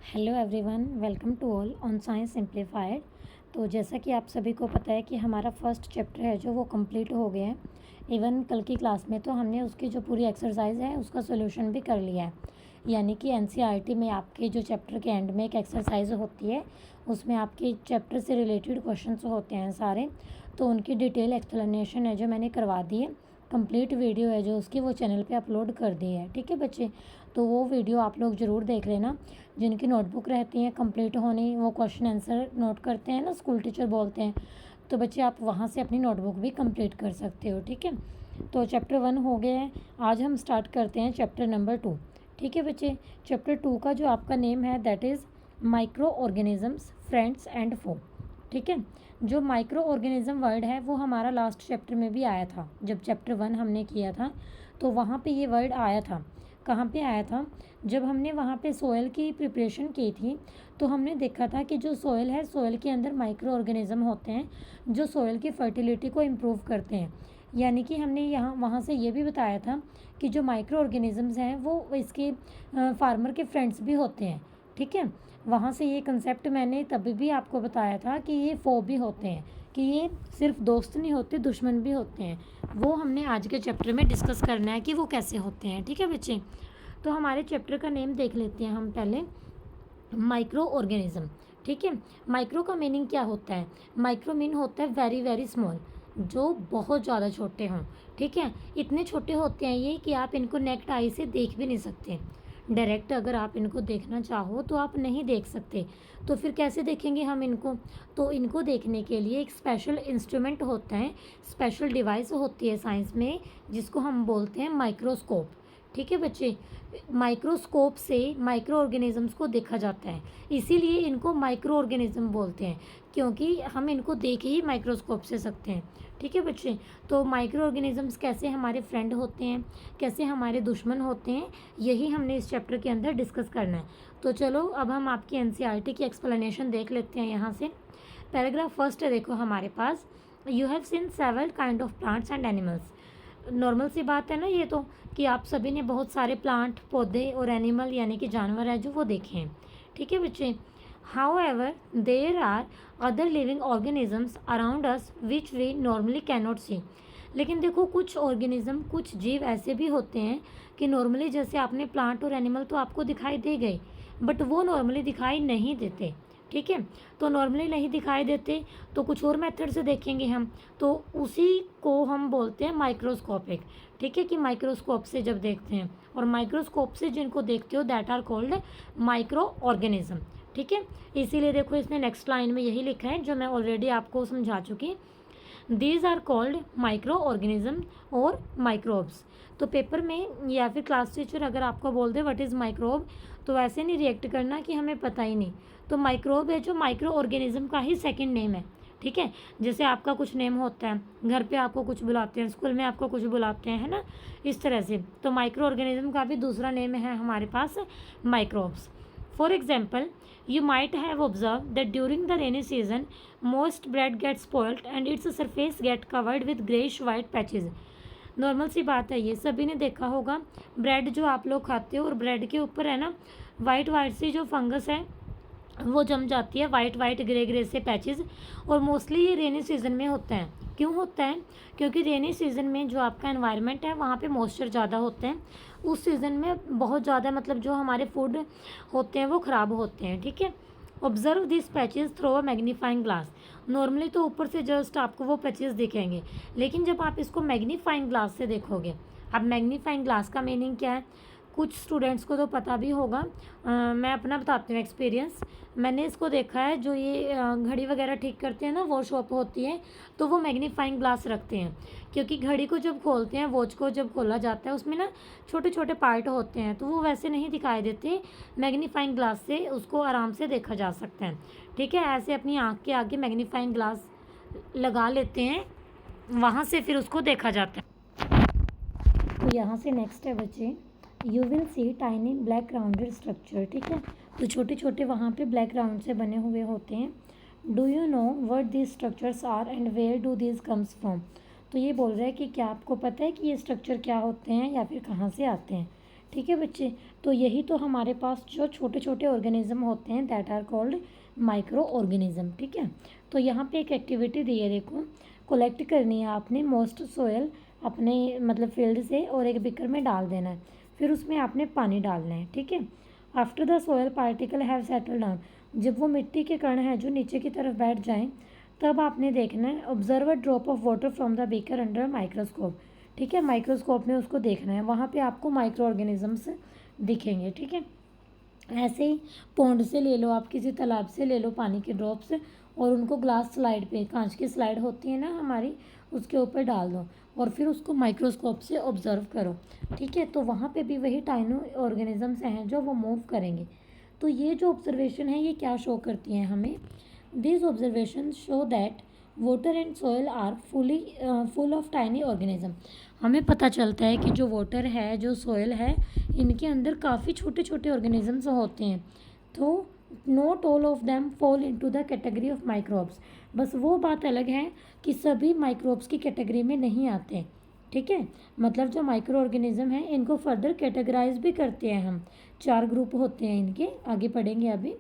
Hello everyone, welcome to all on science simplified. तो जैसा कि आप सभी को पता है कि हमारा फर्स्ट चैप्टर है जो वो कंप्लीट हो गया है। इवन कल की क्लास में तो हमने उसकी जो पूरी एक्सरसाइज है उसका सॉल्यूशन भी कर लिया है। यानी कि एनसीईआरटी में आपके जो चैप्टर के एंड में एक एक्सरसाइज होती है, उसमें आपके चैप्टर से रिलेटेड क्वेश्चंस होते हैं सारे, तो उनकी डिटेल एक्सप्लेनेशन है जो मैंने करवा दी है। कंप्लीट वीडियो है जो उसकी वो चैनल पे अपलोड कर दी है। ठीक है बच्चे, तो वो वीडियो आप लोग ज़रूर देख लेना। जिनकी नोटबुक रहती है कंप्लीट होनी, वो क्वेश्चन आंसर नोट करते हैं ना, स्कूल टीचर बोलते हैं, तो बच्चे आप वहाँ से अपनी नोटबुक भी कंप्लीट कर सकते हो। ठीक है, तो चैप्टर 1 हो गया है। आज हम स्टार्ट करते हैं चैप्टर नंबर 2। ठीक है बच्चे, चैप्टर 2 का जो आपका नेम है that is microorganisms, friends and foe. ठीक है, जो माइक्रो ऑर्गेनिज्म वर्ड है वो हमारा लास्ट चैप्टर में भी आया था। जब चैप्टर 1 हमने किया था तो वहाँ पे ये वर्ड आया था। कहाँ पे आया था? जब हमने वहाँ पे सोयल की प्रिपरेशन की थी तो हमने देखा था कि जो सोयल है, सोयल के अंदर माइक्रो ऑर्गेनिज्म होते हैं जो सोयल की फर्टिलिटी को इम्प्रूव करते हैं। यानी कि हमने यहाँ वहाँ से ये भी बताया था कि जो माइक्रो ऑर्गेनिजम्स हैं वो इसके फार्मर के फ्रेंड्स भी होते हैं। ठीक है, वहाँ से ये कंसेप्ट मैंने तभी भी आपको बताया था कि ये फो भी होते हैं, कि ये सिर्फ दोस्त नहीं होते, दुश्मन भी होते हैं। वो हमने आज के चैप्टर में डिस्कस करना है कि वो कैसे होते हैं। ठीक है बच्चे, तो हमारे चैप्टर का नेम देख लेते हैं हम पहले, माइक्रो ऑर्गेनिज्म। ठीक है, माइक्रो का मीनिंग क्या होता है? माइक्रो मीन होता है वेरी वेरी स्मॉल, जो बहुत ज़्यादा छोटे हों। ठीक है, इतने छोटे होते हैं ये कि आप इनको नेक्ड आई से देख भी नहीं सकते। डायरेक्ट अगर आप इनको देखना चाहो तो आप नहीं देख सकते, तो फिर कैसे देखेंगे हम इनको? तो इनको देखने के लिए एक स्पेशल इंस्ट्रूमेंट होता है, स्पेशल डिवाइस होती है साइंस में, जिसको हम बोलते हैं माइक्रोस्कोप। ठीक है बच्चे, माइक्रोस्कोप से माइक्रो ऑर्गेनिजम्स को देखा जाता है, इसीलिए इनको माइक्रो ऑर्गेनिज्म बोलते हैं, क्योंकि हम इनको देख ही माइक्रोस्कोप से सकते हैं। ठीक है बच्चे, तो माइक्रो ऑर्गेनिजम्स कैसे हमारे फ्रेंड होते हैं, कैसे हमारे दुश्मन होते हैं, यही हमने इस चैप्टर के अंदर डिस्कस करना है। तो चलो अब हम आपकी एनसीईआरटी की एक्सप्लेनेशन देख लेते हैं। यहाँ से पैराग्राफ फर्स्ट है, देखो हमारे पास, you have seen several kind of plants and animals. Normal सी बात है ना ये तो, कि आप सभी ने बहुत सारे प्लांट, पौधे और एनिमल यानी कि जानवर है जो वो देखे हैं। ठीक है बच्चे, however there are other living organisms around us which we normally cannot see. लेकिन देखो कुछ ऑर्गेनिज्म, कुछ जीव ऐसे भी होते हैं कि नॉर्मली, जैसे आपने प्लांट और एनिमल तो आपको दिखाई दे गए, बट वो नॉर्मली दिखाई नहीं देते। ठीक है, तो नॉर्मली नहीं दिखाई देते तो कुछ और मेथड से देखेंगे हम, तो उसी को हम बोलते हैं माइक्रोस्कोपिक। ठीक है, कि माइक्रोस्कोप से जब देखते हैं, और माइक्रोस्कोप से जिनको देखते हो that are called micro organism. ठीक है, इसीलिए देखो इसने नेक्स्ट लाइन में यही लिखा है जो मैं ऑलरेडी आपको समझा चुकी। These are called micro organism और माइक्रोब्स। तो पेपर में या फिर क्लास टीचर अगर आपको बोल दे व्हाट इज़ माइक्रोब, तो ऐसे नहीं रिएक्ट करना कि हमें पता ही नहीं। तो माइक्रोब है जो माइक्रो ऑर्गेनिज्म का ही सेकंड नेम है। ठीक है, जैसे आपका कुछ नेम होता है, घर पे आपको कुछ बुलाते हैं, स्कूल में आपको कुछ बुलाते हैं, है ना, इस तरह से। तो माइक्रो ऑर्गेनिज्म का भी दूसरा नेम है हमारे पास microbes. For example, you might have observed that during the rainy season, most bread gets spoiled and its surface get covered with greyish white patches. Normal सी बात है, ये सभी ने देखा होगा, ब्रेड जो आप लोग खाते हो और ब्रेड के ऊपर है ना वाइट वाइट सी जो फंगस है वो जम जाती है, वाइट वाइट ग्रे ग्रे से पैचेस। और मोस्टली ये रेनी सीज़न में होता है। क्यों होता है? क्योंकि रेनी सीज़न में जो आपका एनवायरनमेंट है वहाँ पे मॉइस्चर ज़्यादा होते हैं। उस सीज़न में बहुत ज़्यादा, मतलब जो हमारे फूड होते हैं वो ख़राब होते हैं। ठीक है, observe this patches through a magnifying glass. Normally तो ऊपर से जस्ट आपको वो पैचेस दिखेंगे, लेकिन जब आप इसको मैग्नीफाइंग ग्लास से देखोगे, अब मैग्नीफाइंग ग्लास का मीनिंग क्या है कुछ स्टूडेंट्स को तो पता भी होगा। मैं अपना बताती हूँ एक्सपीरियंस। मैंने इसको देखा है, जो ये घड़ी वगैरह ठीक करते हैं ना, वो शॉप होती है, तो वो मैग्नीफाइंग ग्लास रखते हैं, क्योंकि घड़ी को जब खोलते हैं, वॉच को जब खोला जाता है, उसमें ना छोटे छोटे पार्ट होते हैं, तो वो वैसे नहीं दिखाई देते। मैग्नीफाइंग ग्लास से उसको आराम से देखा जा सकता है। ठीक है, ऐसे अपनी आँख के आगे मैग्नीफाइंग ग्लास लगा लेते हैं, वहाँ से फिर उसको देखा जाता है। तो यहाँ से नेक्स्ट है बच्चे, you will see tiny black rounded structure. ठीक है, तो छोटे छोटे वहाँ पे ब्लैक राउंड से बने हुए होते हैं। Do you know what these structures are and where do these comes from. तो ये बोल रहा है कि क्या आपको पता है कि ये स्ट्रक्चर क्या होते हैं या फिर कहाँ से आते हैं। ठीक है बच्चे। तो यही तो हमारे पास जो छोटे छोटे ऑर्गेनिज्म होते हैं that are called micro organism. ठीक है, तो यहाँ पे एक एक्टिविटी दी है, देखो कलेक्ट करनी है आपने मोस्ट सोयल अपने मतलब फील्ड से और एक बिकर में डाल देना है, फिर उसमें आपने पानी डालना है। ठीक है, after the soil particle have settle down, जब वो मिट्टी के कण हैं जो नीचे की तरफ बैठ जाएं तब आपने देखना है observe a drop of water from the beaker under microscope. ठीक है, माइक्रोस्कोप में उसको देखना है, वहाँ पे आपको माइक्रो ऑर्गेनिजम्स दिखेंगे। ठीक है, ऐसे ही पौंड से ले लो आप, किसी तालाब से ले लो पानी के ड्रॉप्स और उनको ग्लास स्लाइड पे, कांच की स्लाइड होती है ना हमारी, उसके ऊपर डाल दो और फिर उसको माइक्रोस्कोप से ऑब्जर्व करो। ठीक है, तो वहाँ पे भी वही टाइनो ऑर्गेनिजम्स हैं जो वो मूव करेंगे। तो ये जो ऑब्जर्वेशन है ये क्या शो करती हैं हमें, this observation show that water and soil are full of tiny organism. हमें पता चलता है कि जो वाटर है जो सोयल है इनके अंदर काफ़ी छोटे छोटे ऑर्गेनिजम्स होते हैं। तो not all of them fall into the category of microbes, बस वो बात अलग है कि सभी माइक्रोब्स की कैटेगरी में नहीं आते। ठीक है, मतलब जो माइक्रो ऑर्गेनिज्म है इनको फर्दर कैटेगराइज भी करते हैं हम, 4 ग्रुप होते हैं इनके, आगे पढ़ेंगे अभी।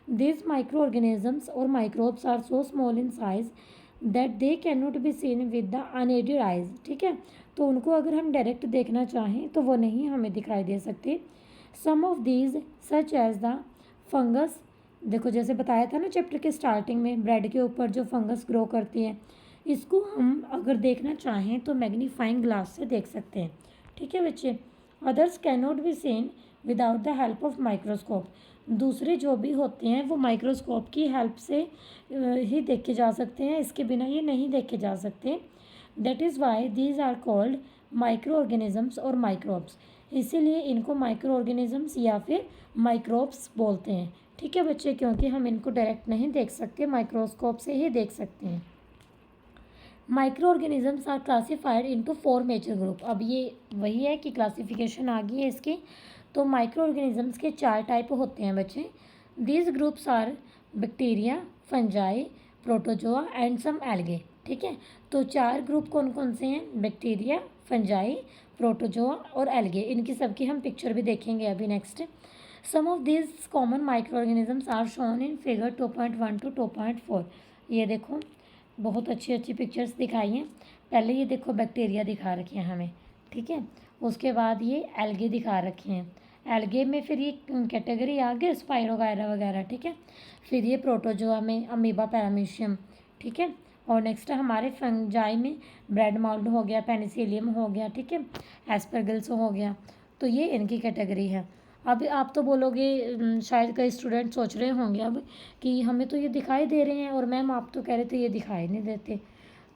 दिस माइक्रो ऑर्गेनिजम्स और microbes are so small in size that they can not be seen with the unaided eyes. ठीक है, तो उनको अगर हम डायरेक्ट देखना चाहें तो वो नहीं हमें दिखाई दे सकते। Some of these such as the fungus, देखो जैसे बताया था ना चैप्टर के स्टार्टिंग में, ब्रेड के ऊपर जो फंगस ग्रो करती है इसको हम अगर देखना चाहें तो मैग्नीफाइंग ग्लास से देख सकते हैं। ठीक है बच्चे, others can not be scene without the help of microscope, दूसरे जो भी होते हैं वो माइक्रोस्कोप की हेल्प से ही देखे जा सकते हैं, इसके बिना ये नहीं देखे जा सकते। That is why these are called micro organisms और माइक्रोब्स, इसीलिए इनको माइक्रो ऑर्गेनिजम्स या फिर माइक्रोब्स बोलते हैं। ठीक है बच्चे, क्योंकि हम इनको डायरेक्ट नहीं देख सकते, माइक्रोस्कोप से ही देख सकते हैं। Micro organisms are classified into 4 major group, अब ये वही है कि क्लासिफिकेशन आ गई है इसकी। तो माइक्रो ऑर्गेनिजम्स के 4 टाइप होते हैं बच्चे। These groups are bacteria, fungi, protozoa and some algae. ठीक है, तो 4 ग्रुप कौन कौन से हैं, बैक्टीरिया, फंजाई, प्रोटोजोआ और एल्गे, इनकी सबकी हम पिक्चर भी देखेंगे अभी next. Some of these common micro organisms are shown in figure 2.1 to 2.4। ये देखो बहुत अच्छी अच्छी पिक्चर्स दिखाई हैं। पहले ये देखो बैक्टीरिया दिखा रखे हैं हमें, ठीक है, उसके बाद ये एल्गे दिखा रखे हैं, एल्गे में फिर ये कैटेगरी आ गई स्पाइरोगायरा वगैरह। ठीक है, फिर ये प्रोटोजोआ में अमीबा पैरामीशियम। ठीक है, और नेक्स्ट हमारे फंजाई में ब्रेड माउल्ड हो गया, पेनिसिलियम हो गया, ठीक है, एस्परगिल्स हो गया। तो ये इनकी कैटेगरी है। अब आप तो बोलोगे शायद कई स्टूडेंट सोच रहे होंगे अब कि हमें तो ये दिखाई दे रहे हैं और मैम आप तो कह रहे थे ये दिखाई नहीं देते।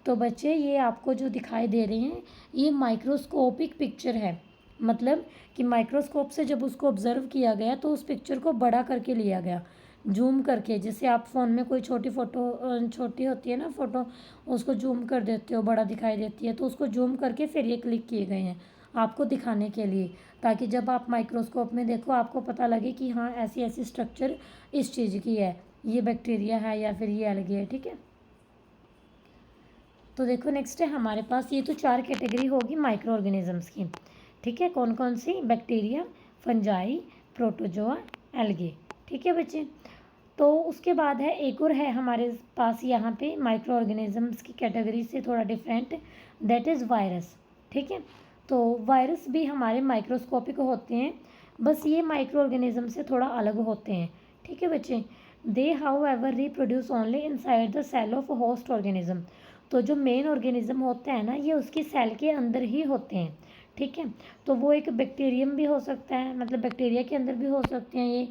तो बच्चे ये आपको जो दिखाई दे रहे हैं ये माइक्रोस्कोपिक पिक्चर है, मतलब कि माइक्रोस्कोप से जब उसको ऑब्जर्व किया गया तो उस पिक्चर को बड़ा करके लिया गया, जूम करके, जैसे आप फ़ोन में कोई छोटी फ़ोटो छोटी होती है ना फ़ोटो, उसको जूम कर देते हो बड़ा दिखाई देती है, तो उसको जूम करके फिर ये क्लिक किए गए हैं आपको दिखाने के लिए, ताकि जब आप माइक्रोस्कोप में देखो आपको पता लगे कि हाँ ऐसी ऐसी स्ट्रक्चर इस चीज़ की है, ये बैक्टीरिया है या फिर ये एल्गे है। ठीक है, तो देखो नेक्स्ट है हमारे पास, ये तो 4 कैटेगरी होगी माइक्रो ऑर्गेनिजम्स की। ठीक है, कौन कौन सी, बैक्टीरिया, फंजाई, प्रोटोजोआ, एल्गे। ठीक है बच्चे, तो उसके बाद है एक और है हमारे पास यहाँ पे माइक्रो ऑर्गेनिजम्स की कैटेगरी से थोड़ा डिफरेंट, दैट इज़ वायरस। ठीक है, तो वायरस भी हमारे माइक्रोस्कोपिक होते हैं, बस ये माइक्रो ऑर्गेनिज्म से थोड़ा अलग होते हैं। ठीक है बच्चे, they however reproduce only inside the cell of host organism, तो जो मेन ऑर्गेनिज्म होता है ना ये उसकी सेल के अंदर ही होते हैं। ठीक है, तो वो एक बैक्टीरियम भी हो सकता है, मतलब बैक्टीरिया के अंदर भी हो सकते हैं ये,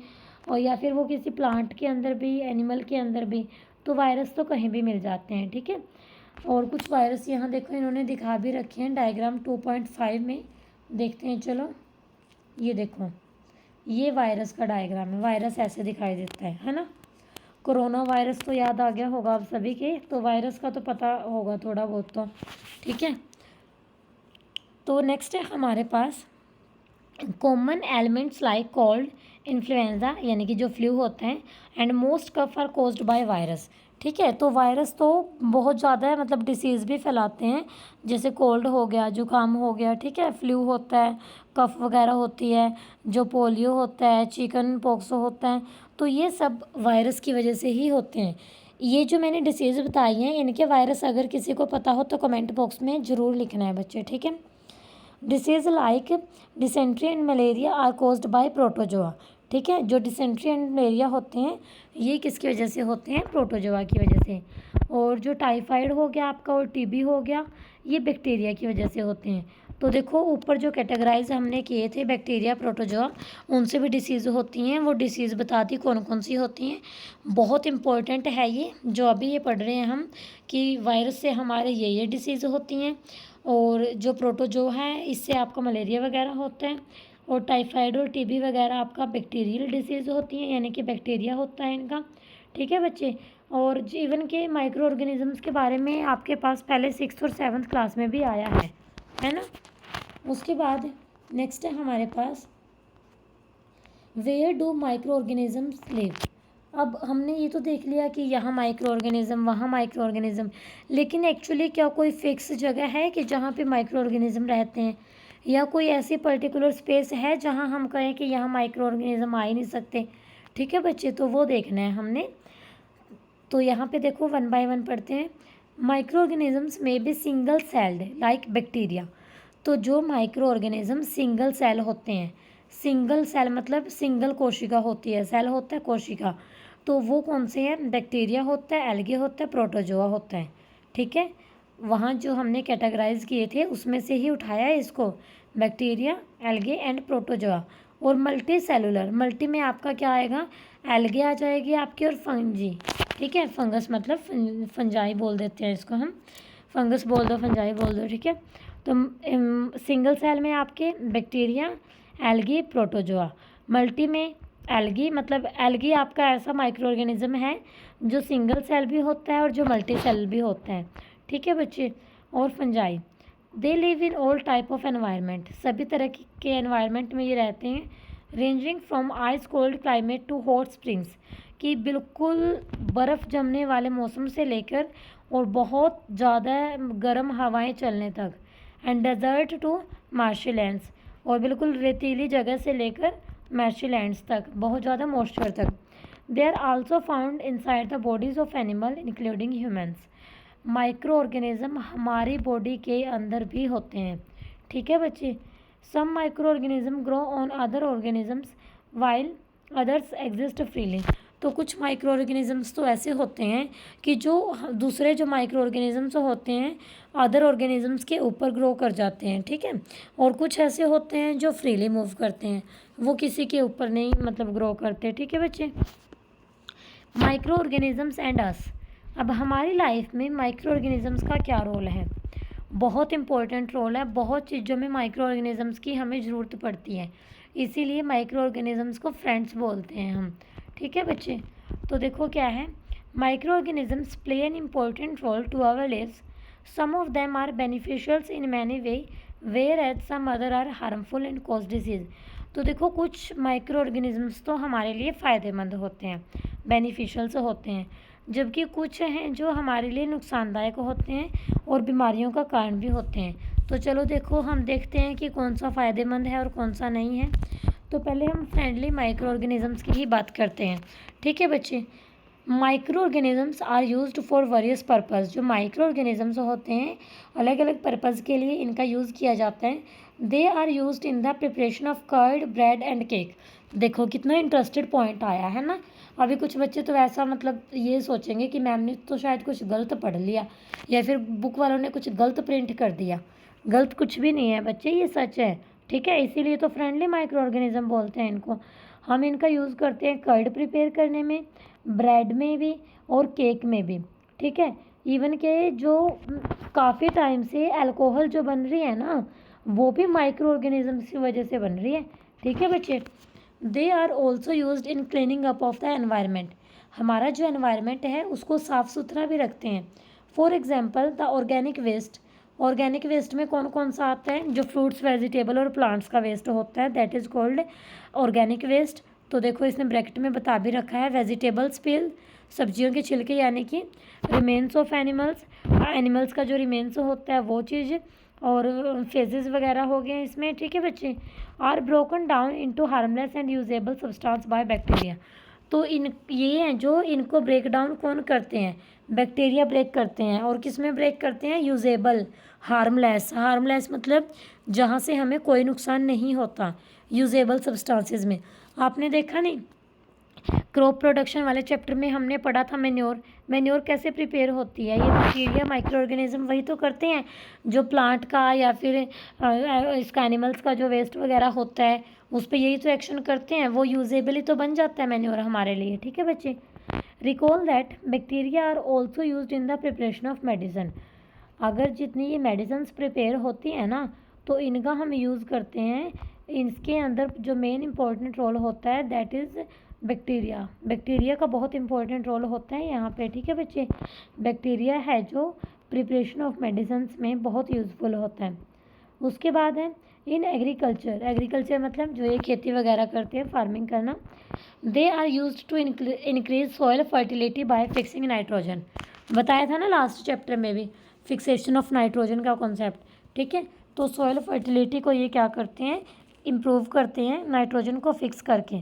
और या फिर वो किसी प्लांट के अंदर भी, एनिमल के अंदर भी, तो वायरस तो कहीं भी मिल जाते हैं। ठीक है, और कुछ वायरस यहाँ देखो इन्होंने दिखा भी रखे हैं डायग्राम 2.5 में, देखते हैं चलो। ये देखो ये वायरस का डायग्राम है, वायरस ऐसे दिखाई देता है ना। कोरोना वायरस तो याद आ गया होगा आप सभी के, तो वायरस का तो पता होगा थोड़ा बहुत तो। ठीक है, तो नेक्स्ट है हमारे पास common elements like cold, influenza यानी कि जो फ्लू होते हैं, and most cough are caused by virus. ठीक है, तो वायरस तो बहुत ज़्यादा है, मतलब डिसीज़ भी फैलाते हैं, जैसे कोल्ड हो गया, जुकाम हो गया, ठीक है, फ्लू होता है, कफ वगैरह होती है, जो पोलियो होता है, चिकन पॉक्सो होता है, तो ये सब वायरस की वजह से ही होते हैं। ये जो मैंने डिसीज़ बताई हैं, इनके वायरस अगर किसी को पता हो तो कमेंट बॉक्स में ज़रूर लिखना है बच्चे, ठीक है। Disease like dysentery and malaria are caused by protozoa. ठीक है, जो डिसेंट्री एंड मलेरिया होते हैं ये किसकी वजह से होते हैं? प्रोटोजोआ की वजह से। और जो टाइफाइड हो गया आपका और टीबी हो गया, ये बैक्टीरिया की वजह से होते हैं। तो देखो ऊपर जो कैटेगराइज हमने किए थे बैक्टीरिया, प्रोटोजोआ, उनसे भी डिसीज़ होती हैं। वो डिसीज़ बताती कौन कौन सी होती हैं। बहुत इंपॉर्टेंट है ये जो अभी ये पढ़ रहे हैं हम, कि वायरस से हमारे ये डिसीज़ होती हैं, और जो प्रोटोजोआ है इससे आपका मलेरिया वगैरह होता है, और टाइफाइड और टीबी वगैरह आपका बैक्टीरियल डिसीज़ होती है, यानी कि बैक्टीरिया होता है इनका। ठीक है बच्चे, और जीवन के माइक्रो ऑर्गेनिजम्स के बारे में आपके पास पहले 6th और 7th क्लास में भी आया है ना। उसके बाद नेक्स्ट है हमारे पास where do microorganisms live. अब हमने ये तो देख लिया कि यहाँ माइक्रो ऑर्गेनिज़म, वहाँ माइक्रो ऑर्गेनिज़म, लेकिन एक्चुअली क्या कोई फिक्स जगह है कि जहाँ पे माइक्रो ऑर्गेनिज़म रहते हैं, या कोई ऐसी पर्टिकुलर स्पेस है जहाँ हम कहें कि यहाँ माइक्रो ऑर्गेनिज़म आ ही नहीं सकते? ठीक है बच्चे, तो वो देखना है हमने। तो यहाँ पे देखो 1 बाय 1 पढ़ते हैं। माइक्रो ऑर्गेनिजम्स में be single celled like bacteria. तो जो माइक्रो ऑर्गेनिज्म सिंगल सेल होते हैं, सिंगल सेल मतलब सिंगल कोशिका होती है, सेल होता है कोशिका, तो वो कौन से हैं? बैक्टीरिया होता है, एल्गे होता है, प्रोटोजोआ होता है। ठीक है, वहाँ जो हमने कैटेगराइज किए थे उसमें से ही उठाया है इसको, बैक्टीरिया, एल्गे एंड प्रोटोजोआ। और मल्टी सेलुलर, मल्टी में आपका क्या आएगा? एल्गे आ जाएगी आपकी, और फंजी। ठीक है, फंगस मतलब फंजाई बोल देते हैं इसको हम, फंगस बोल दो, फंजाई बोल दो, ठीक है। तो सिंगल सेल में आपके बैक्टीरिया, एल्गी, प्रोटोजोआ। मल्टी में एल्गी, मतलब एल्गी आपका ऐसा माइक्रो ऑर्गेनिज्म है जो सिंगल सेल भी होता है और जो मल्टी सेल भी होता है। ठीक है बच्चे। और fungi, they live in all type of environment, सभी तरह के एनवायरनमेंट में ये रहते हैं। Ranging from ice cold climate to hot springs, कि बिल्कुल बर्फ़ जमने वाले मौसम से लेकर और बहुत ज़्यादा गर्म हवाएं चलने तक, एंड डेजर्ट टू मार्शलैंड्स, और बिल्कुल रेतीली जगह से लेकर मार्शलैंड्स तक, बहुत ज़्यादा मॉइस्चर तक। They are also found inside the bodies of animal including humans. Micro organism हमारी बॉडी के अंदर भी होते हैं। ठीक है बच्चे। Some micro organism grow on other organisms while others exist freely. तो कुछ माइक्रो ऑर्गेनिजम्स तो ऐसे होते हैं कि जो दूसरे जो माइक्रो ऑर्गेनिजम्स होते हैं अदर ऑर्गेनिजम्स के ऊपर ग्रो कर जाते हैं। ठीक है, और कुछ ऐसे होते हैं जो फ्रीली मूव करते हैं, वो किसी के ऊपर नहीं मतलब ग्रो करते। ठीक है बच्चे। माइक्रो ऑर्गेनिजम्स एंड अस। अब हमारी लाइफ में माइक्रो ऑर्गेनिजम्स का क्या रोल है? बहुत इंपॉर्टेंट रोल है, बहुत चीज़ों में माइक्रो ऑर्गेनिजम्स की हमें ज़रूरत पड़ती है, इसीलिए माइक्रो ऑर्गेनिजम्स को फ्रेंड्स बोलते हैं हम। ठीक है बच्चे। तो देखो क्या है, micro organisms play an important role to our lives. Some of them are beneficials in many way, whereas some other are harmful and cause disease. तो देखो कुछ माइक्रो ऑर्गेनिजम्स तो हमारे लिए फ़ायदेमंद होते हैं, बेनिफिशियल्स होते हैं, जबकि कुछ हैं जो हमारे लिए नुकसानदायक होते हैं और बीमारियों का कारण भी होते हैं। तो चलो देखो हम देखते हैं कि कौन सा फ़ायदेमंद है और कौन सा नहीं है। तो पहले हम फ्रेंडली माइक्रो ऑर्गेनिजम्स की ही बात करते हैं। ठीक है बच्चे। Micro organisms are used for various purpose. जो माइक्रो ऑर्गेनिजम्स होते हैं अलग अलग पर्पज़ के लिए इनका यूज़ किया जाता है। They are used in the preparation of curd, bread and cake. देखो कितना इंटरेस्टेड पॉइंट आया है ना। अभी कुछ बच्चे तो ऐसा मतलब ये सोचेंगे कि मैम ने तो शायद कुछ गलत पढ़ लिया, या फिर बुक वालों ने कुछ गलत प्रिंट कर दिया। गलत कुछ भी नहीं है बच्चे, ये सच है। ठीक है, इसीलिए तो फ्रेंडली माइक्रो ऑर्गेनिज्म बोलते हैं इनको। हम इनका यूज़ करते हैं कर्ड प्रिपेयर करने में, ब्रेड में भी और केक में भी। ठीक है, इवन के जो काफ़ी टाइम से अल्कोहल जो बन रही है ना, वो भी माइक्रो ऑर्गेनिजम्स की वजह से बन रही है। ठीक है बच्चे। They are also used in cleaning up of the environment. हमारा जो एनवायरनमेंट है उसको साफ़ सुथरा भी रखते हैं। For example the organic waste, organic waste में कौन कौन सा आता है? जो फ्रूट्स, वेजिटेबल और प्लांट्स का वेस्ट होता है, that is called organic waste. तो देखो इसने ब्रैकेट में बता भी रखा है, वेजिटेबल्स पिल, सब्जियों के छिलके, यानी कि रिमेन्स ऑफ एनिमल्स, एनिमल्स का जो रिमेन्स होता है वो चीज़, और फेजेस वगैरह हो गए इसमें, ठीक है बच्चे। Are broken down into harmless and usable substance by bacteria. तो ये हैं जो इनको ब्रेक डाउन कौन करते हैं? बैक्टीरिया ब्रेक करते हैं। और किस में ब्रेक करते हैं? Usable, harmless. हार्मलेस मतलब जहाँ से हमें कोई नुकसान नहीं होता, यूजेबल सब्सटेंसेस में। आपने देखा नहीं, क्रॉप प्रोडक्शन वाले चैप्टर में हमने पढ़ा था मैन्योर। मैन्योर कैसे प्रिपेयर होती है? ये बैक्टीरिया, माइक्रो ऑर्गेनिज्म वही तो करते हैं जो प्लांट का या फिर इसका एनिमल्स का जो वेस्ट वगैरह होता है उस पर यही तो एक्शन करते हैं, वो यूजेबली तो बन जाता है मैन्योर हमारे लिए, ठीक है बच्चे। Recall that bacteria are also use in the preparation of medicine. अगर जितनी ये मेडिसिन प्रिपेयर होती हैं ना, तो इनका हम यूज़ करते हैं। इसके अंदर जो मेन इम्पोर्टेंट रोल होता है दैट इज़ बैक्टीरिया। बैक्टीरिया का बहुत इंपॉर्टेंट रोल होता है यहाँ पे, ठीक है बच्चे। बैक्टीरिया है जो प्रिपरेशन ऑफ मेडिसिन में बहुत यूज़फुल होता है। उसके बाद है इन एग्रीकल्चर। एग्रीकल्चर मतलब जो ये खेती वगैरह करते हैं, फार्मिंग करना। They are use to increase soil fertility by fixing nitrogen. बताया था ना लास्ट चैप्टर में भी, फिक्सेशन ऑफ नाइट्रोजन का कॉन्सेप्ट, ठीक है। तो सॉइल फर्टिलिटी को ये क्या करते हैं? इम्प्रूव करते हैं नाइट्रोजन को फिक्स करके।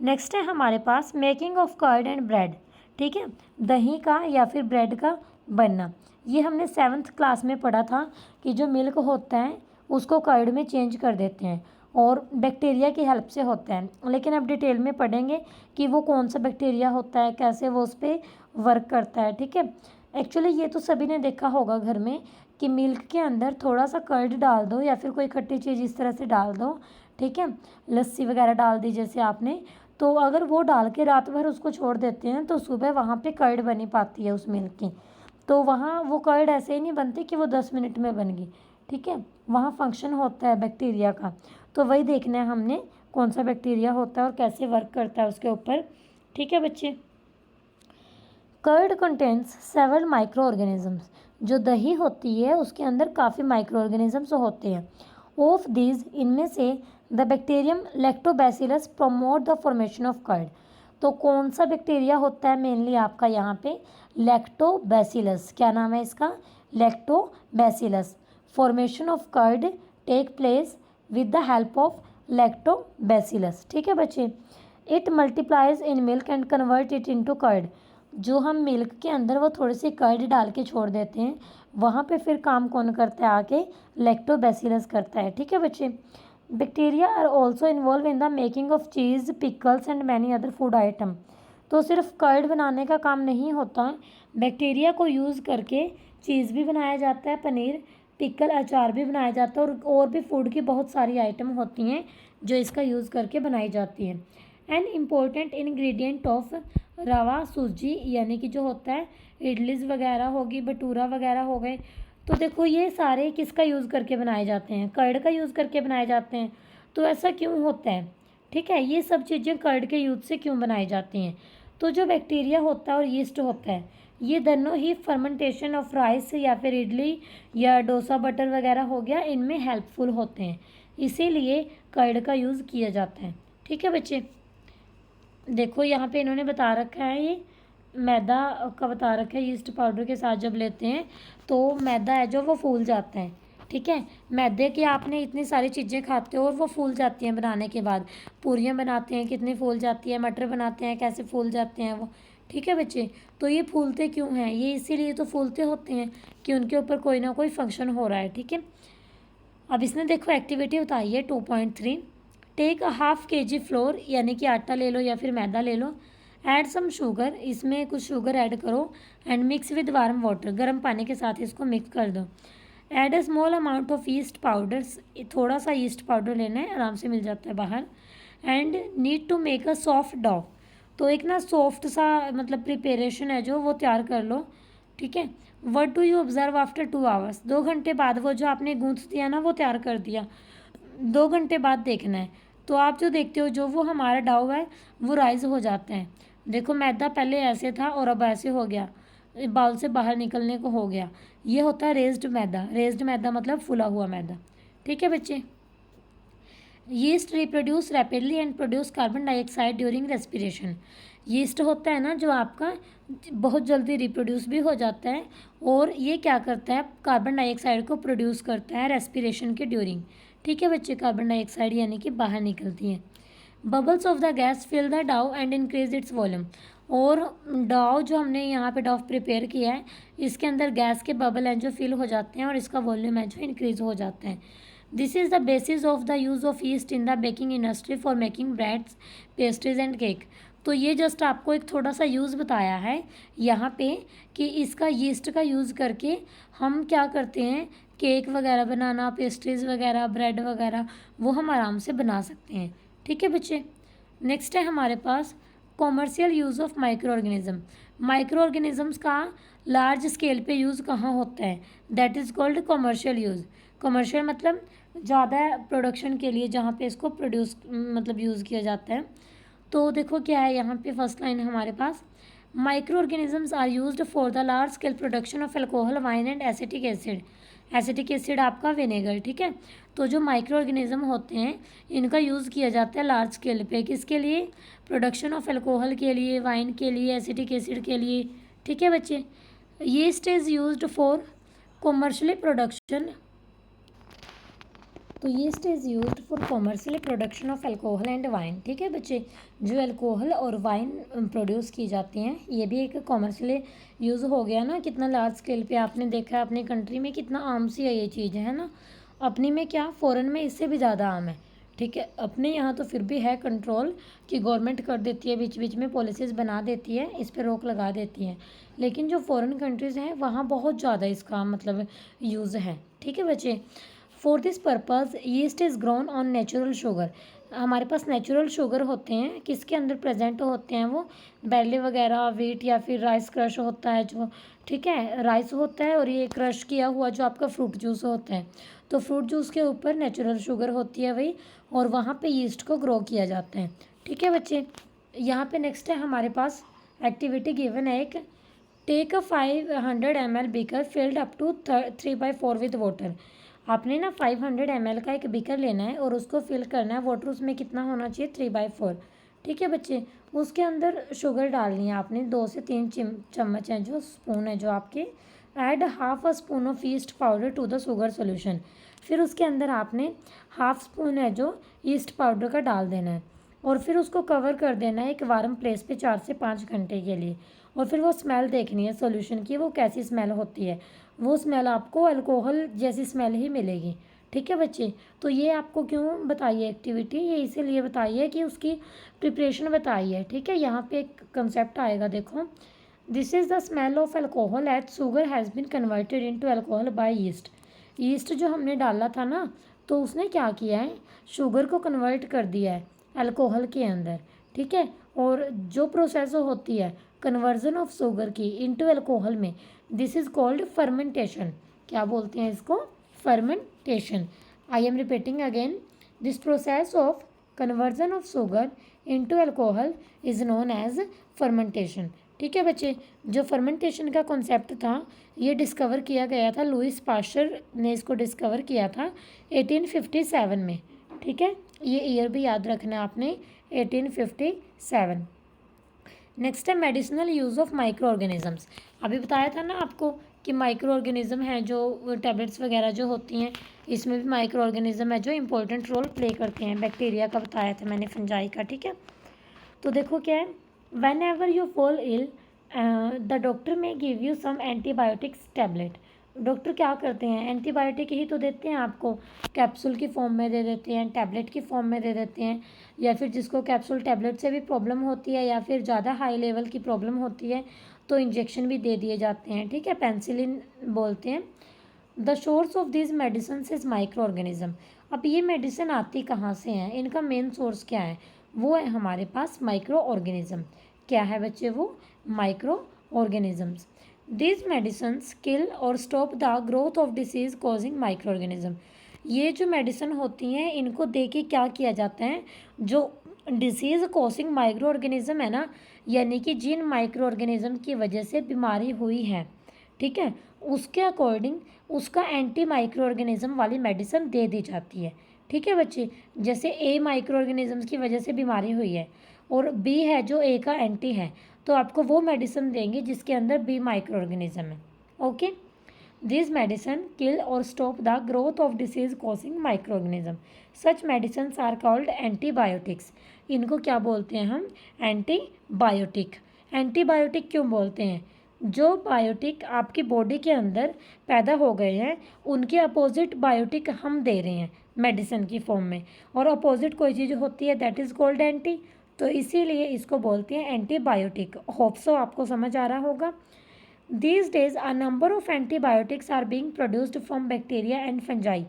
नेक्स्ट है हमारे पास making of curd and bread, ठीक है, दही का या फिर ब्रेड का बनना। ये हमने 7th क्लास में पढ़ा था कि जो मिल्क होता है उसको कर्ड में चेंज कर देते हैं और बैक्टीरिया की हेल्प से होता है। लेकिन अब डिटेल में पढ़ेंगे कि वो कौन सा बैक्टीरिया होता है, कैसे वो उस पर वर्क करता है, ठीक है। एक्चुअली ये तो सभी ने देखा होगा घर में कि मिल्क के अंदर थोड़ा सा कर्ड डाल दो या फिर कोई खट्टी चीज़ इस तरह से डाल दो, ठीक है, लस्सी वगैरह डाल दी जैसे आपने, तो अगर वो डाल के रात भर उसको छोड़ देते हैं तो सुबह वहाँ पे कर्ड बनी पाती है उस मिल्क की। तो वहाँ वो कर्ड ऐसे ही नहीं बनती कि वो 10 मिनट में बन गई, ठीक है, वहाँ फंक्शन होता है बैक्टीरिया का। तो वही देखना है हमने कौन सा बैक्टीरिया होता है और कैसे वर्क करता है उसके ऊपर, ठीक है बच्चे। Curd contents several micro organisms. जो दही होती है उसके अंदर काफ़ी माइक्रो ऑर्गेनिजम्स होते हैं। ऑफ दीज, इनमें से the bacterium lactobacillus promote the formation of curd. तो कौन सा बैक्टीरिया होता है मेनली आपका यहाँ पे? लैक्टोबैसिलस। क्या नाम है इसका? Lactobacillus. Formation of curd take place with the help of lactobacillus, ठीक है बच्चे। It multiplies in milk and convert it into curd. जो हम मिल्क के अंदर वो थोड़ी सी कर्ड डाल के छोड़ देते हैं, वहाँ पे फिर काम कौन करता है? आके लैक्टोबैसिलस करता है, ठीक है बच्चे। Bacteria are also involve in the making of cheese, pickles and many other food item. तो सिर्फ कर्ड बनाने का काम नहीं होता, बैक्टीरिया को यूज़ करके चीज़ भी बनाया जाता है, पनीर, पिकल, अचार भी बनाया जाता है, और भी फूड की बहुत सारी आइटम होती हैं जो इसका यूज़ करके बनाई जाती हैं। एन इम्पोर्टेंट इन्ग्रीडियंट ऑफ रवा, सूजी, यानी कि जो होता है इडलीज वगैरह होगी, भटूरा वगैरह हो गए। तो देखो ये सारे किसका यूज़ करके बनाए जाते हैं? कर्ड का यूज़ करके बनाए जाते हैं। तो ऐसा क्यों होता है? ठीक है, ये सब चीज़ें कर्ड के यूज़ से क्यों बनाई जाती हैं? तो जो बैक्टीरिया होता है और यीस्ट होता है, ये दोनों ही फर्मेंटेशन ऑफ राइस या फिर इडली या डोसा बटर वगैरह हो गया, इनमें हेल्पफुल होते हैं, इसीलिए कर्ड का यूज़ किया जाता है, ठीक है बच्चे। देखो यहाँ पे इन्होंने बता रखा है, ये मैदा का बता रखा है, यीस्ट पाउडर के साथ जब लेते हैं तो मैदा है जो वो फूल जाता है, ठीक है। मैदे की आपने इतनी सारी चीज़ें खाते हो और वो फूल जाती हैं बनाने के बाद। पूरियाँ बनाते हैं कितनी फूल जाती है, मटर बनाते हैं कैसे फूल जाते हैं वो, ठीक है बच्चे। तो ये फूलते क्यों हैं? ये इसीलिए तो फूलते होते हैं कि उनके ऊपर कोई ना कोई फंक्शन हो रहा है, ठीक है। अब इसने देखो एक्टिविटी बताई है 2.3, take a half kg flour, यानी कि आटा ले लो या फिर मैदा ले लो, ऐड सम शुगर, इसमें कुछ शुगर ऐड करो, and mix with warm water, गर्म पानी के साथ इसको मिक्स कर दो। Add a small amount of east powders, थोड़ा सा ईस्ट पाउडर लेना है, आराम से मिल जाता है बाहर। And need to make a soft dough, तो एक ना सॉफ्ट सा मतलब प्रिपरेशन है जो वो तैयार कर लो, ठीक है। What do you observe after 2 hours, 2 घंटे बाद वो जो आपने गूंथ दिया ना वो तैयार कर दिया, 2 घंटे बाद देखना है। तो आप जो देखते हो जो वो हमारा डाउ है वो राइज हो जाता है। देखो मैदा पहले ऐसे था और अब ऐसे हो गया, बाउल से बाहर निकलने को हो गया, ये होता है रेज्ड मैदा। रेज्ड मैदा मतलब फूला हुआ मैदा। ठीक है बच्चे। Yeast reproduce rapidly and produce carbon dioxide during respiration. Yeast होता है ना जो आपका बहुत जल्दी रिप्रोड्यूस भी हो जाता है और ये क्या करता है, कार्बन डाइऑक्साइड को प्रोड्यूस करता है रेस्पिरेशन के ड्यूरिंग। ठीक है बच्चे, कार्बन डाइऑक्साइड यानी कि बाहर निकलती है। Bubbles of the gas fill the dough and increase its volume. और डाउ जो हमने यहाँ पे डाउ प्रिपेयर किया है, इसके अंदर गैस के बबल हैं जो फिल हो जाते हैं और इसका वॉल्यूम है जो इंक्रीज हो जाता है। This is the basis of the use of east in the baking industry for making breads, pastries and cake. तो ये जस्ट आपको एक थोड़ा सा यूज़ बताया है यहाँ पे कि इसका यीस्ट का यूज़ करके हम क्या करते हैं, केक वगैरह बनाना, पेस्ट्रीज वगैरह, ब्रेड वगैरह वो हम आराम से बना सकते हैं। ठीक है बच्चे। नेक्स्ट है हमारे पास commercial use of microorganism. Microorganisms का लार्ज स्केल पे यूज़ कहाँ होता है, that is called commercial use. Commercial मतलब ज़्यादा प्रोडक्शन के लिए, जहाँ पे इसको प्रोड्यूस मतलब यूज़ किया जाता है। तो देखो क्या है यहाँ पे फर्स्ट लाइन है हमारे पास, micro organisms are used for the large scale production of alcohol, wine and acetic acid. Acetic acid आपका विनेगर। ठीक है। तो जो माइक्रो ऑर्गेनिज्म होते हैं इनका यूज़ किया जाता है लार्ज स्केल पे, किसके लिए, प्रोडक्शन ऑफ अल्कोहल के लिए, वाइन के लिए, एसिटिक एसिड के लिए। ठीक है बच्चे। Yeast is used for commercially production. तो yeast is used for commercial production of alcohol and wine. ठीक है बच्चे, जो अल्कोहल और वाइन प्रोड्यूस की जाती हैं ये भी एक कॉमर्शियल यूज़ हो गया ना। कितना लार्ज स्केल पे आपने देखा है अपनी कंट्री में, कितना आम सी है ये चीज़, है ना। अपनी में क्या, फ़ॉरेन में इससे भी ज़्यादा आम है। ठीक है। अपने यहाँ तो फिर भी है कंट्रोल कि गवर्नमेंट कर देती है, बीच बीच में पॉलिसीज़ बना देती है, इस पर रोक लगा देती है। लेकिन जो फ़ॉरेन कंट्रीज़ हैं वहाँ बहुत ज़्यादा इसका मतलब यूज़ है। ठीक है बच्चे। For this purpose yeast is grown on natural sugar. हमारे पास नेचुरल शुगर होते हैं, किसके अंदर प्रेजेंट होते हैं वो, बैले वगैरह, वीट या फिर राइस क्रश होता है जो। ठीक है, राइस होता है और ये क्रश किया हुआ जो आपका फ्रूट जूस होता है। तो फ्रूट जूस के ऊपर नेचुरल शुगर होती है वही, और वहाँ पे यीस्ट को ग्रो किया जाता है। ठीक है बच्चे। यहाँ पे नेक्स्ट है हमारे पास एक्टिविटी गिवन है एक, take a 500 ml beaker filled up to 3/4 with water. आपने ना 500 ml का एक बीकर लेना है और उसको फिल करना है, वाटर उसमें कितना होना चाहिए, 3/4। ठीक है बच्चे। उसके अंदर शुगर डालनी है आपने, 2 से 3 चम्मच है जो, स्पून है जो आपके। Add half a spoon of yeast powder to the sugar solution. फिर उसके अंदर आपने हाफ स्पून है जो ईस्ट पाउडर का डाल देना है और फिर उसको कवर कर देना है एक वार्म प्लेस पे 4 से 5 घंटे के लिए। और फिर वो स्मेल देखनी है सॉल्यूशन की, वो कैसी स्मेल होती है। वो स्मेल आपको अल्कोहल जैसी स्मेल ही मिलेगी। ठीक है बच्चे। तो ये आपको क्यों बताई है एक्टिविटी, ये इसीलिए बताई है कि उसकी प्रिपरेशन बताई है। ठीक है। यहाँ पे एक कंसेप्ट आएगा, देखो, this is the smell of alcohol at sugar has been converted into alcohol by yeast. Yeast जो हमने डाला था ना, तो उसने क्या किया है, शुगर को कन्वर्ट कर दिया है अल्कोहल के अंदर। ठीक है। और जो प्रोसेस होती है कन्वर्जन ऑफ शुगर की इनटू अल्कोहल में, दिस इज़ कॉल्ड फर्मेंटेशन। क्या बोलते हैं इसको, fermentation. I am repeating again, this process of conversion of sugar into alcohol is known as fermentation. ठीक है बच्चे। जो फर्मेंटेशन का कॉन्सेप्ट था ये डिस्कवर किया गया था, लुइस पास्चर ने इसको डिस्कवर किया था 1857 में। ठीक है। ये ईयर भी याद रखना है आपने, 1857। नेक्स्ट है medicinal use of micro organisms. अभी बताया था ना आपको कि माइक्रो ऑर्गेनिज्म हैं जो टैबलेट्स वगैरह जो होती हैं, इसमें भी माइक्रो ऑर्गेनिज्म है जो इंपॉर्टेंट रोल प्ले करते हैं। बैक्टीरिया का बताया था मैंने, फंजाई का। ठीक है। तो देखो क्या है, whenever you fall ill the doctor may give you some antibiotics tablet. Doctor क्या करते हैं, एंटीबायोटिक ही तो देते हैं आपको, कैप्सूल की फॉर्म में दे देते हैं, टैबलेट की फॉर्म में दे देते हैं, या फिर जिसको कैप्सूल टैबलेट से भी प्रॉब्लम होती है या फिर ज़्यादा हाई लेवल की प्रॉब्लम होती है तो इंजेक्शन भी दे दिए जाते हैं। ठीक है, पेंसिलिन बोलते हैं। The source of this medicine is micro organism. अब ये मेडिसिन आती कहाँ से हैं, इनका मेन सोर्स क्या है, वो है हमारे पास माइक्रो ऑर्गेनिज्म। क्या है बच्चे वो, micro organisms. These medicines kill और stop the growth of disease causing microorganism। ये जो मेडिसिन होती हैं इनको दे के क्या किया जाता है, जो डिसीज़ कॉसिंग माइक्रो ऑर्गेनिज्म है ना, यानी कि जिन माइक्रो ऑर्गेनिज्म की वजह से बीमारी हुई है, ठीक है, उसके अकॉर्डिंग उसका एंटी माइक्रो ऑर्गेनिज्म वाली मेडिसिन दे दी जाती है। ठीक है बच्चे, जैसे ए माइक्रो ऑर्गेनिज्म की वजह से बीमारी हुई है और बी है जो ए का एंटी है, तो आपको वो मेडिसिन देंगे जिसके अंदर बी माइक्रो ऑर्गेनिज्म है। ओके, दिस मेडिसिन किल और stop the growth of disease causing micro organism. Such medicine are called antibiotics. इनको क्या बोलते हैं हम? एंटीबायोटिक। एंटीबायोटिक क्यों बोलते हैं? जो बायोटिक आपकी बॉडी के अंदर पैदा हो गए हैं उनके अपोजिट बायोटिक हम दे रहे हैं मेडिसिन की फॉर्म में, और अपोजिट कोई चीज़ होती है दैट इज़ कॉल्ड एंटी, तो इसीलिए इसको बोलते हैं एंटीबायोटिक। होप सो आपको समझ आ रहा होगा। These days a number of antibiotics are being produced from bacteria and fungi।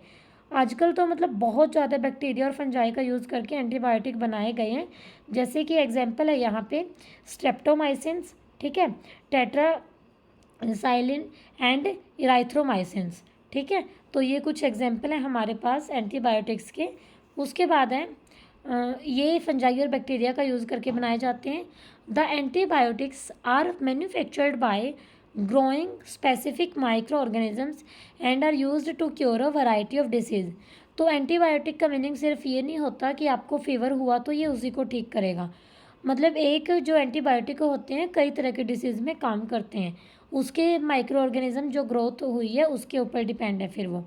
आजकल तो मतलब बहुत ज़्यादा बैक्टीरिया और फंजाई का यूज़ करके एंटीबायोटिक बनाए गए हैं। जैसे कि एग्जांपल है यहाँ पे स्ट्रेप्टोमाइसिन्स, ठीक है, टेट्रासाइलिन एंड इराइथ्रोमाइसिन्स। ठीक है, तो ये कुछ एग्जांपल हैं हमारे पास एंटीबायोटिक्स के। उसके बाद है ये फंजाई और बैक्टीरिया का यूज़ करके बनाए जाते हैं। The antibiotics are manufactured by growing specific micro organisms and are used to cure a variety of disease. तो एंटीबायोटिक का मीनिंग सिर्फ ये नहीं होता कि आपको फीवर हुआ तो ये उसी को ठीक करेगा। मतलब एक जो एंटीबायोटिक होते हैं कई तरह के डिसीज़ में काम करते हैं, उसके माइक्रो ऑर्गेनिज्म जो ग्रोथ हुई है उसके ऊपर डिपेंड है फिर वो।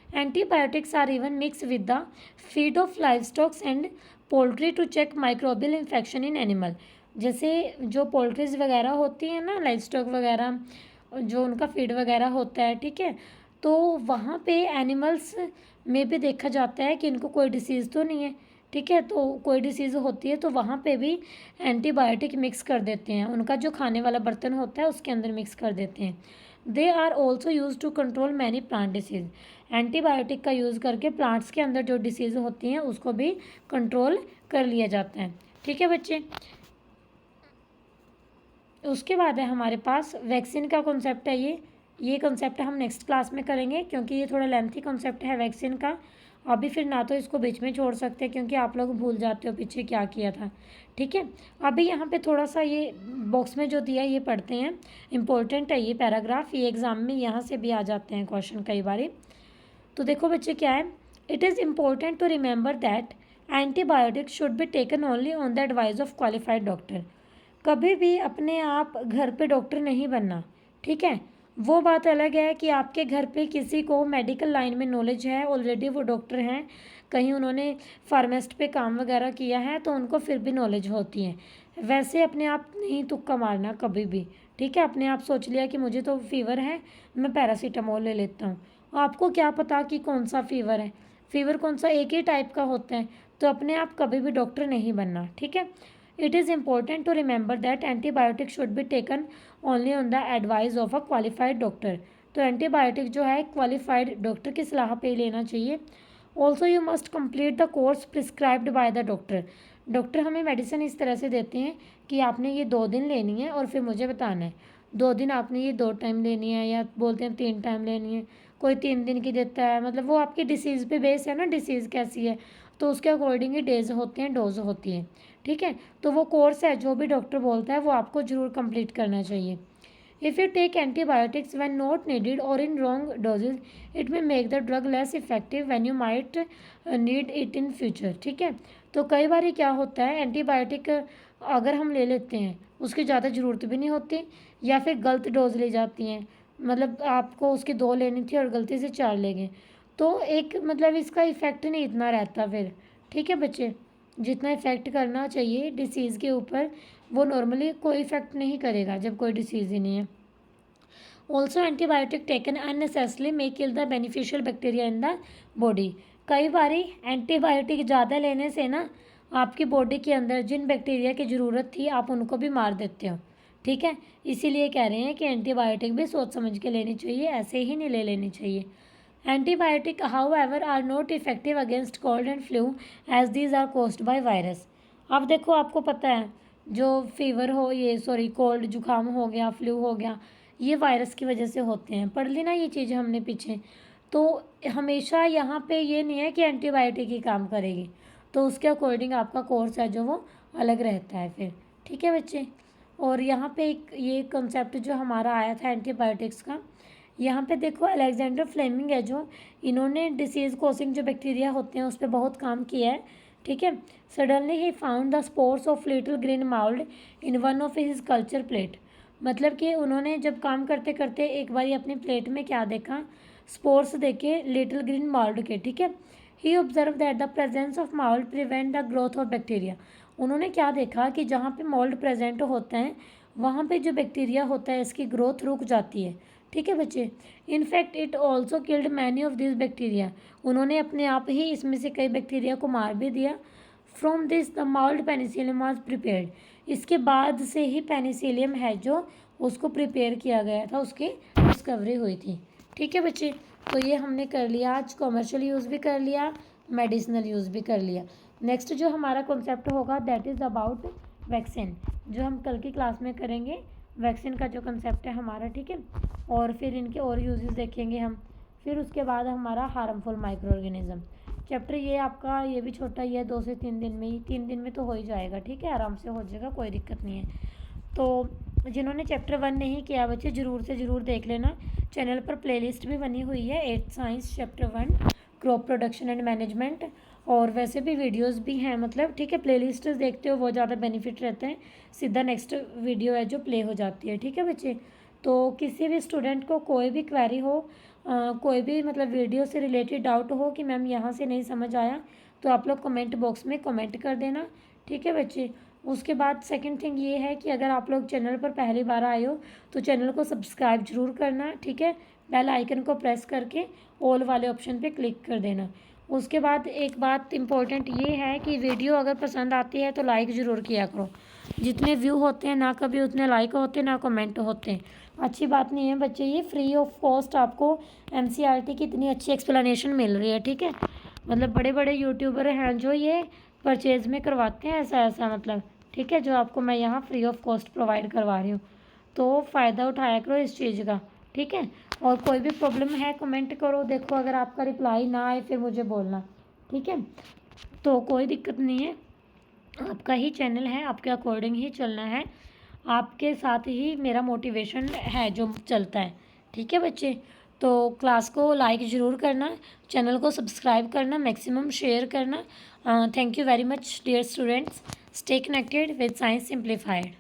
Antibiotics are even mix with the feed of livestocks and poultry to check microbial infection in animal. जैसे जो पोल्ट्रीज वगैरह होती हैं ना, लाइव स्टॉक वगैरह, जो उनका फीड वगैरह होता है, ठीक है, तो वहाँ पे एनिमल्स में भी देखा जाता है कि इनको कोई डिसीज़ तो नहीं है, ठीक है, तो कोई डिसीज़ होती है तो वहाँ पे भी एंटीबायोटिक मिक्स कर देते हैं, उनका जो खाने वाला बर्तन होता है उसके अंदर मिक्स कर देते हैं। They are also use to control many plant disease. Antibiotic का यूज़ करके प्लांट्स के अंदर जो डिसीज़ होती हैं उसको भी कंट्रोल कर लिया जाता है। ठीक है बच्चे, उसके बाद है हमारे पास वैक्सीन का कॉन्सेप्ट है। ये कॉन्सेप्ट हम नेक्स्ट क्लास में करेंगे क्योंकि ये थोड़ा लेंथी कॉन्सेप्ट है वैक्सीन का। अभी फिर ना तो इसको बीच में छोड़ सकते क्योंकि आप लोग भूल जाते हो पीछे क्या किया था। ठीक है, अभी यहाँ पे थोड़ा सा ये बॉक्स में जो दिया ये पढ़ते हैं, इम्पोर्टेंट है ये पैराग्राफ, ये एग्ज़ाम में यहाँ से भी आ जाते हैं क्वेश्चन कई बार। तो देखो बच्चे क्या है, it is important to remember that antibiotics should be taken only on the advice of qualified doctor. कभी भी अपने आप घर पे डॉक्टर नहीं बनना, ठीक है। वो बात अलग है कि आपके घर पे किसी को मेडिकल लाइन में नॉलेज है, ऑलरेडी वो डॉक्टर हैं, कहीं उन्होंने फार्मासिस्ट पे काम वगैरह किया है तो उनको फिर भी नॉलेज होती है। वैसे अपने आप नहीं तुक्का मारना कभी भी, ठीक है। अपने आप सोच लिया कि मुझे तो फीवर है, मैं पैरासीटामोल ले लेता हूँ, आपको क्या पता कि कौन सा फीवर है, फीवर कौन सा एक ही टाइप का होता है, तो अपने आप कभी भी डॉक्टर नहीं बनना, ठीक है। It is important to remember that antibiotics should be taken only on the advice of a qualified doctor। तो एंटीबायोटिक जो है क्वालिफाइड डॉक्टर की सलाह पे ही लेना चाहिए। Also you must complete the course prescribed by the doctor. Doctor हमें medicine इस तरह से देते हैं कि आपने ये 2 दिन लेनी है और फिर मुझे बताना है 2 दिन आपने ये 2 टाइम लेनी है, या बोलते हैं 3 टाइम लेनी है, कोई 3 दिन की देता है, मतलब वो आपकी डिसीज़ पे बेस है ना, डिसीज़ कैसी है तो उसके अकॉर्डिंग ही डेज होते हैं, डोज होती है, ठीक है। तो वो कोर्स है जो भी डॉक्टर बोलता है वो आपको ज़रूर कंप्लीट करना चाहिए। If you take antibiotics when not needed और in wrong dosages it may make the drug less effective when you might need it in future, ठीक है। तो कई बार क्या होता है, एंटीबायोटिक अगर हम ले लेते हैं उसकी ज़्यादा ज़रूरत भी नहीं होती, या फिर गलत डोज ले जाती हैं, मतलब आपको उसकी 2 लेनी थी और गलती से 4 ले गए, तो एक मतलब इसका इफ़ेक्ट नहीं इतना रहता फिर, ठीक है बच्चे। जितना इफ़ेक्ट करना चाहिए डिसीज़ के ऊपर वो नॉर्मली कोई इफ़ेक्ट नहीं करेगा जब कोई डिसीज़ ही नहीं है। Also antibiotic taken unnecessarily may kill the beneficial bacteria in the body. कई बारी एंटीबायोटिक ज़्यादा लेने से ना आपकी बॉडी के अंदर जिन बैक्टीरिया की ज़रूरत थी आप उनको भी मार देते हो, ठीक है। इसीलिए कह रहे हैं कि एंटीबायोटिक भी सोच समझ के लेनी चाहिए, ऐसे ही नहीं ले लेनी चाहिए। Antibiotic, however, are not effective against cold and flu as these are caused by virus। अब देखो आपको पता है जो फीवर हो, ये सॉरी कोल्ड जुकाम हो गया, फ्लू हो गया, ये वायरस की वजह से होते हैं, पढ़ ली ना ये चीज़ हमने पीछे। तो हमेशा यहाँ पे ये नहीं है कि एंटीबायोटिक ही काम करेगी, तो उसके अकॉर्डिंग आपका कोर्स है जो वो अलग रहता है फिर। ठीक है बच्चे। और यहाँ पे एक ये कंसेप्ट जो हमारा आया था एंटीबायोटिक्स का, यहाँ पे देखो अलेक्जेंडर फ्लेमिंग है जो, इन्होंने डिसीज़ कॉजिंग जो बैक्टीरिया होते हैं उस पर बहुत काम किया है। ठीक है। Suddenly he found the spores of little green mould in one of his culture plate. मतलब कि उन्होंने जब काम करते करते एक बार अपनी प्लेट में क्या देखा, स्पोर्स देखे लिटिल ग्रीन माउल्ड के। ठीक है। He observe that the presence of mould prevent the growth of bacteria. उन्होंने क्या देखा कि जहाँ पे मोल्ड प्रेजेंट होते हैं वहाँ पे जो बैक्टीरिया होता है इसकी ग्रोथ रुक जाती है। ठीक है बच्चे। In fact it also killed many of this bacteria. उन्होंने अपने आप ही इसमें से कई बैक्टीरिया को मार भी दिया। From this the mould Penicillium was prepared. इसके बाद से ही पेनिसिलियम है जो उसको प्रिपेयर किया गया था, उसकी डिस्कवरी हुई थी। ठीक है बच्चे। तो ये हमने कर लिया, आज कॉमर्शियल यूज़ भी कर लिया, मेडिसिनल यूज़ भी कर लिया। नेक्स्ट जो हमारा कॉन्सेप्ट होगा दैट इज़ अबाउट वैक्सीन, जो हम कल की क्लास में करेंगे। वैक्सीन का जो कंसेप्ट है हमारा। ठीक है। और फिर इनके और यूजेस देखेंगे हम। फिर उसके बाद हमारा हार्मफुल माइक्रो ऑर्गेनिज्म चैप्टर, ये आपका ये भी छोटा ही है, 2 से 3 दिन में ही, 3 दिन में तो हो ही जाएगा। ठीक है, आराम से हो जाएगा, कोई दिक्कत नहीं है। तो जिन्होंने चैप्टर 1 नहीं किया बच्चे ज़रूर से ज़रूर देख लेना, चैनल पर प्लेलिस्ट भी बनी हुई है 8th science chapter 1 crop production and management, और वैसे भी वीडियोस भी हैं। मतलब ठीक है, प्लेलिस्ट देखते हो वो ज़्यादा बेनिफिट रहते हैं, सीधा नेक्स्ट वीडियो है जो प्ले हो जाती है। ठीक है बच्चे। तो किसी भी स्टूडेंट को कोई भी क्वेरी हो, कोई भी मतलब वीडियो से रिलेटेड डाउट हो कि मैम यहाँ से नहीं समझ आया, तो आप लोग कमेंट बॉक्स में कमेंट कर देना। ठीक है बच्चे। उसके बाद सेकंड थिंग ये है कि अगर आप लोग चैनल पर पहली बार आए हो तो चैनल को सब्सक्राइब जरूर करना। ठीक है, बेल आइकन को प्रेस करके ऑल वाले ऑप्शन पे क्लिक कर देना। उसके बाद एक बात इम्पोर्टेंट ये है कि वीडियो अगर पसंद आती है तो लाइक ज़रूर किया करो। जितने व्यू होते हैं ना कभी उतने लाइक होते ना कमेंट होते हैं, अच्छी बात नहीं है बच्चे। ये फ्री ऑफ कॉस्ट आपको एनसीईआरटी की इतनी अच्छी एक्सप्लेनेशन मिल रही है। ठीक है, मतलब बड़े बड़े यूट्यूबर हैं जो ये परचेज़ में करवाते हैं ऐसा ऐसा, मतलब ठीक है, जो आपको मैं यहाँ फ्री ऑफ कॉस्ट प्रोवाइड करवा रही हूँ, तो फ़ायदा उठाया करो इस चीज़ का। ठीक है। और कोई भी प्रॉब्लम है कमेंट करो, देखो अगर आपका रिप्लाई ना आए फिर मुझे बोलना। ठीक है, तो कोई दिक्कत नहीं है, आपका ही चैनल है, आपके अकॉर्डिंग ही चलना है, आपके साथ ही मेरा मोटिवेशन है जो चलता है। ठीक है बच्चे। तो क्लास को लाइक ज़रूर करना, चैनल को सब्सक्राइब करना, मैक्सिमम शेयर करना। Thank you very much dear students, stay connected with science simplified.